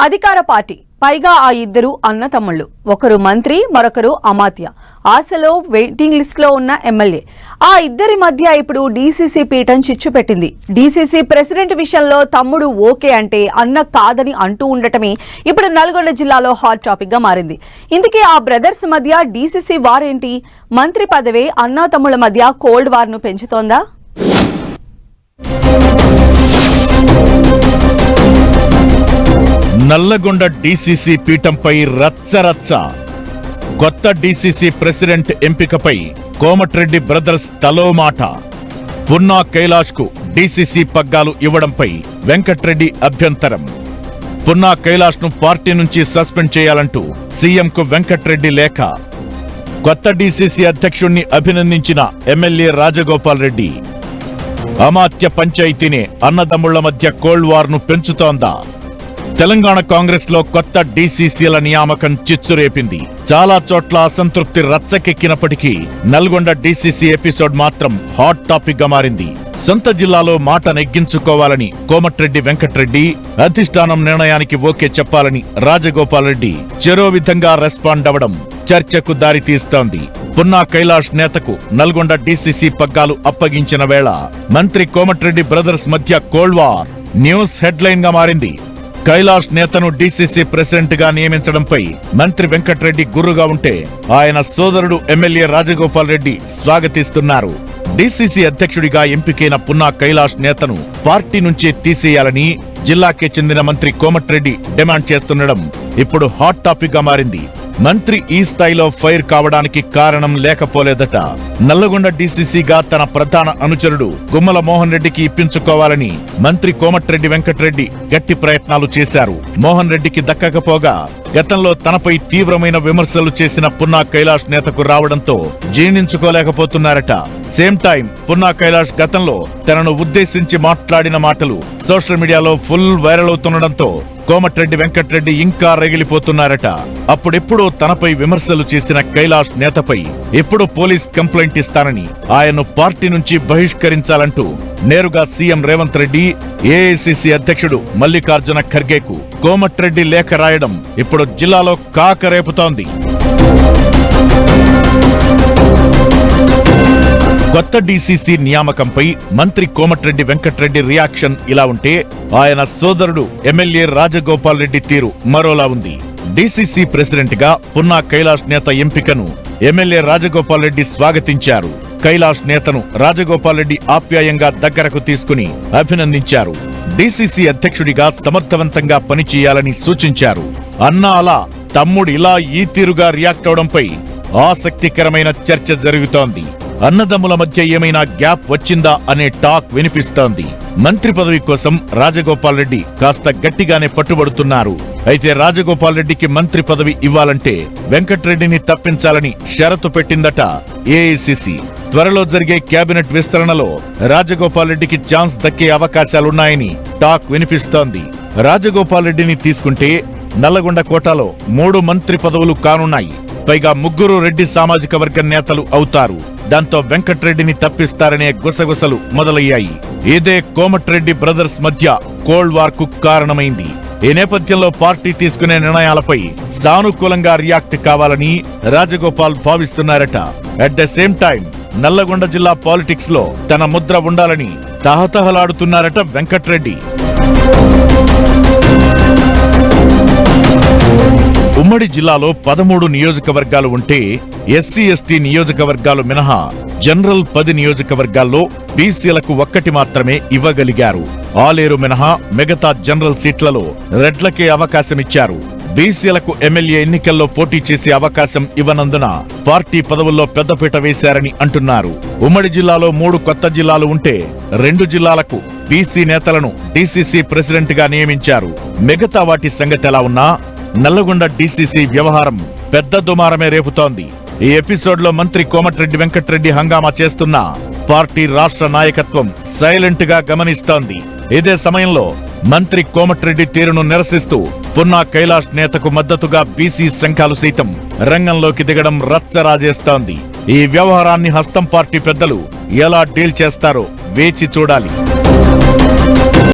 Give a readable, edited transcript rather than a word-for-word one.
అధికార పార్టీ పైగా ఆ ఇద్దరు అన్నతమ్ముళ్ళు, ఒకరు మంత్రి మరొకరు అమాత్య. ఆశలో వెయిటింగ్ లిస్ట్ లో ఉన్న ఎమ్మెల్యే. ఆ ఇద్దరి మధ్య ఇప్పుడు డీసీసీ పీఠం చిచ్చు పెట్టింది. డీసీసీ ప్రెసిడెంట్ విషయంలో తమ్ముడు ఓకే అంటే అన్న కాదని అంటూ ఉండటమే ఇప్పుడు నల్గొండ జిల్లాలో హాట్ టాపిక్ గా మారింది. ఇందుకే ఆ బ్రదర్స్ మధ్య డీసీసీ వార్ ఏంటి? మంత్రి పదవే అన్నా తమ్ముళ్ల మధ్య కోల్డ్ వార్ ను పెంచుతోందా? నల్లగొండ డీసీసీ పీఠంపై రచ్చరచ్చ. కొత్త డీసీసీ ప్రెసిడెంట్ ఎంపికపై కోమటిరెడ్డి బ్రదర్స్ తలో మాట. పున్నా కైలాష్ కు డీసీసీ పగ్గాలు ఇవ్వడంపై వెంకట్రెడ్డి అభ్యంతరం. పున్నా కైలాష్ ను పార్టీ నుంచి సస్పెండ్ చేయాలంటూ సీఎంకు వెంకట్రెడ్డి లేఖ. కొత్త డీసీసీ అధ్యక్షుణ్ణి అభినందించిన ఎమ్మెల్యే రాజగోపాల్ రెడ్డి. అమాత్య పంచాయతీనే అన్నదమ్ముళ్ల మధ్య కోల్డ్ వార్ ను పెంచుతోందా? తెలంగాణ కాంగ్రెస్ లో కొత్త డీసీసీల నియామకం చిచ్చురేపింది. చాలా చోట్ల అసంతృప్తి రచ్చకెక్కినప్పటికీ నల్గొండ డీసీసీ ఎపిసోడ్ మాత్రం హాట్ టాపిక్ గా మారింది. సొంత జిల్లాలో మాట నెగ్గించుకోవాలని కోమటిరెడ్డి వెంకట్రెడ్డి, అధిష్టానం నిర్ణయానికి ఓకే చెప్పాలని రాజగోపాల్ రెడ్డి చెరో విధంగా రెస్పాండ్ అవడం చర్చకు దారితీస్తోంది. పున్నా కైలాష్ నేతకు నల్గొండ డీసీసీ పగ్గాలు అప్పగించిన వేళ మంత్రి కోమటిరెడ్డి బ్రదర్స్ మధ్య కోల్డ్ వార్ న్యూస్ హెడ్లైన్ గా మారింది. కైలాష్ నేతను డీసీసీ ప్రెసిడెంట్ గా నియమించడంపై మంత్రి వెంకట్రెడ్డి గుర్రుగా ఉంటే, ఆయన సోదరుడు ఎమ్మెల్యే రాజగోపాల్ రెడ్డి స్వాగతిస్తున్నారు. డీసీసీ అధ్యక్షుడిగా ఎంపికైన పున్నా కైలాష్ నేతను పార్టీ నుంచే తీసేయాలని జిల్లాకే చెందిన మంత్రి కోమటిరెడ్డి డిమాండ్ చేస్తుండడం ఇప్పుడు హాట్ టాపిక్ గా మారింది. మంత్రి ఈ స్థాయిలో ఫైర్ కావడానికి కారణం లేకపోలేదట. నల్లగొండ డీసీసీగా తన ప్రధాన అనుచరుడు గుమ్మల మోహన్ రెడ్డికి ఇప్పించుకోవాలని మంత్రి కోమటిరెడ్డి వెంకట్రెడ్డి గట్టి ప్రయత్నాలు చేశారు. మోహన్ రెడ్డికి దక్కకపోగా గతంలో తనపై తీవ్రమైన విమర్శలు చేసిన పున్నా కైలాష్ నేతకు రావడంతో జీర్ణించుకోలేకపోతున్నారట. సేమ్ టైం పున్నా కైలాష్ గతంలో తనను ఉద్దేశించి మాట్లాడిన మాటలు సోషల్ మీడియాలో ఫుల్ వైరల్ అవుతుండడంతో కోమటిరెడ్డి వెంకట్రెడ్డి ఇంకా రగిలిపోతున్నారట. అప్పుడెప్పుడో తనపై విమర్శలు చేసిన కైలాష్ నేతపై ఎప్పుడు పోలీస్ కంప్లైంట్ ఇస్తానని, ఆయన్ను పార్టీ నుంచి బహిష్కరించాలంటూ నేరుగా సీఎం రేవంత్ రెడ్డి, ఏఐసీసీ అధ్యక్షుడు మల్లికార్జున ఖర్గేకు కోమటిరెడ్డి లేఖ రాయడం ఇప్పుడు జిల్లాలో కాకరేపుతోంది. కొత్త డీసీసీ నియామకంపై మంత్రి కోమటిరెడ్డి వెంకట్రెడ్డి రియాక్షన్ ఇలా ఉంటే, ఆయన సోదరుడు ఎమ్మెల్యే రాజగోపాల్ రెడ్డి తీరు మరోలా ఉంది. డీసీసీ ప్రెసిడెంట్ గా పున్నా కైలాష్ నేత ఎంపికను ఎమ్మెల్యే రాజగోపాల్ రెడ్డి స్వాగతించారు. కైలాష్ నేతను రాజగోపాల్ రెడ్డి ఆప్యాయంగా దగ్గరకు తీసుకుని అభినందించారు. డీసీసీ అధ్యక్షుడిగా సమర్థవంతంగా పనిచేయాలని సూచించారు. అన్నా అలా తమ్ముడు ఇలా ఈ తీరుగా రియాక్ట్ అవడంపై ఆసక్తికరమైన చర్చ జరుగుతోంది. అన్నదమ్ముల మధ్య ఏమైనా గ్యాప్ వచ్చిందా అనే టాక్ వినిపిస్తోంది. మంత్రి పదవి కోసం రాజగోపాల్ రెడ్డి కాస్త గట్టిగానే పట్టుబడుతున్నారు. అయితే రాజగోపాల్ రెడ్డికి మంత్రి పదవి ఇవ్వాలంటే వెంకట్రెడ్డిని తప్పించాలని షరతు పెట్టిందట ఏఐసీసీ. త్వరలో జరిగే కేబినెట్ విస్తరణలో రాజగోపాల్ రెడ్డికి ఛాన్స్ దక్కే అవకాశాలున్నాయని టాక్ వినిపిస్తోంది. రాజగోపాల్ రెడ్డిని తీసుకుంటే నల్లగొండ కోటాలో 3 మంత్రి పదవులు కానున్నాయి. పైగా 3 రెడ్డి సామాజిక వర్గ నేతలు అవుతారు. దాంతో వెంకట్రెడ్డిని తప్పిస్తారనే గుసగుసలు మొదలయ్యాయి. ఇదే కోమటిరెడ్డి బ్రదర్స్ మధ్య కోల్డ్ వార్ కు కారణమైంది. ఈ నేపథ్యంలో పార్టీ తీసుకునే నిర్ణయాలపై సానుకూలంగా రియాక్ట్ కావాలని రాజగోపాల్ భావిస్తున్నారట. At the same time Nalgonda జిల్లా పాలిటిక్స్ లో తన ముద్ర ఉండాలని తహతహలాడుతున్నారట వెంకట్రెడ్డి. ఉమ్మడి జిల్లాలో 13 నియోజకవర్గాలు ఉంటే ఎస్సీ ఎస్టీ నియోజకవర్గాలు మినహా జనరల్ 10 నియోజకవర్గాల్లో బీసీలకు 1 మాత్రమే ఇవ్వగలిగారు. ఆలేరు మినహా మిగతా జనరల్ సీట్లలో రెడ్లకే అవకాశమిచ్చారు. బీసీలకు ఎమ్మెల్యే ఎన్నికల్లో పోటీ చేసే అవకాశం ఇవ్వనందున పార్టీ పదవుల్లో పెద్దపీట వేశారని అంటున్నారు. ఉమ్మడి జిల్లాలో 3 కొత్త జిల్లాలు ఉంటే 2 జిల్లాలకు బీసీ నేతలను డీసీసీ ప్రెసిడెంట్ గా నియమించారు. మిగతా వాటి సంగతి ఎలా ఉన్నా నల్లగొండ డీసీసీ వ్యవహారం పెద్ద దుమారమే రేపుతోంది. ఈ ఎపిసోడ్ లో మంత్రి కోమటిరెడ్డి వెంకట్రెడ్డి హంగామా చేస్తున్నా పార్టీ రాష్ట్ర నాయకత్వం సైలెంట్ గా గమనిస్తోంది. ఇదే సమయంలో మంత్రి కోమటిరెడ్డి తీరును నిరసిస్తూ పున్నా కైలాష్ నేతకు మద్దతుగా బీసీ సంఘాలు సైతం రంగంలోకి దిగడం రచ్చరాజేస్తోంది. ఈ వ్యవహారాన్ని హస్తం పార్టీ పెద్దలు ఎలా డీల్ చేస్తారో వేచి చూడాలి.